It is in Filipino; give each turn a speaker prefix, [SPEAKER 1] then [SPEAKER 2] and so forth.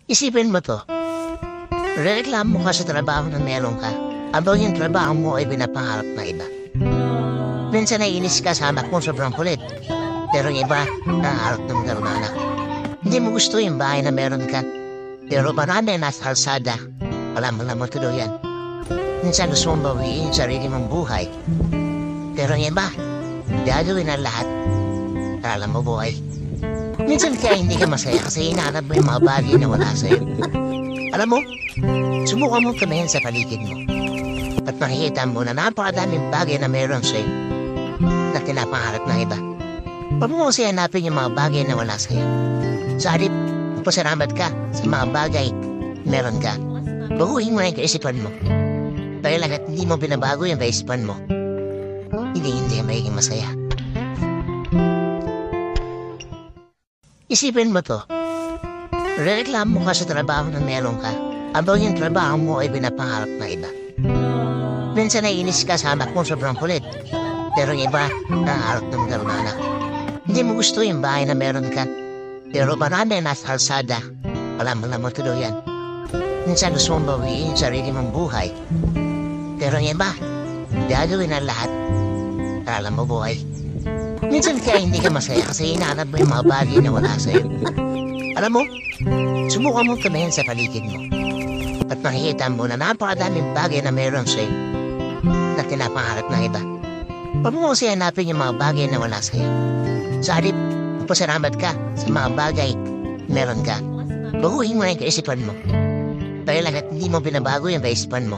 [SPEAKER 1] Isipin mo 'to, rereklamo ka sa trabaho na meron ka, habang yung trabaho mo ay pinapangarap na iba. Minsan naiinis ka sa anak mo sobrang kulit, pero yung iba, nangangarap ng magkaroon ng anak. Hindi mo gusto yung bahay na meron ka, pero marami na nasa kalsada, wala mo lang matuluyan. Minsan gusto mong bawiin yung sarili mong buhay, pero yung iba, gagawin ang lahat para lang mabuhay. Minsan kaya hindi ka masaya kasi hinahanap mo yung mga bagay na wala sa'yo. Alam mo, subukan mo tumingin sa paligid mo at makikita mo na napakadaming bagay na meron sa'yo na tinapangarap ng iba. Huwag mo kasi hanapin yung mga bagay na wala sa'yo. Sa halip, pasalamat ka sa mga bagay meron ka. Baguhin mo na yung kaisipan mo. Dahil lang at hindi mo binabago yung kaisipan mo, hindi ka magiging masaya. Isipin mo 'to, rereklamo ka sa trabaho na meron ka, habang yung trabaho mo ay pinapangarap na iba. Minsan naiinis ka sa anak mo sobrang kulit, pero yung iba, nangangarap ng magkaroon ng anak. Hindi mo gusto yung bahay na meron ka, pero marami na nasa kalsada, wala mo lang matuluyan. Minsan gusto mong bawiin yung sarili mong buhay, pero yung iba, gagawin ang lahat para lang mabuhay. Minsan kaya hindi ka masaya kasi hinahanap mo yung mga bagay na wala sa'yo. Alam mo, subukan mo tumingin sa paligid mo at makikita mo na napakadaming bagay na meron sa'yo na tinapangarap ng iba. Huwag mo kasi hanapin yung mga bagay na wala sa'yo. Sa halip, pasalamat ka sa mga bagay meron ka. Baguhin mo na yung kaisipan mo. Dahil lang at hindi mo binabago yung kaisipan mo,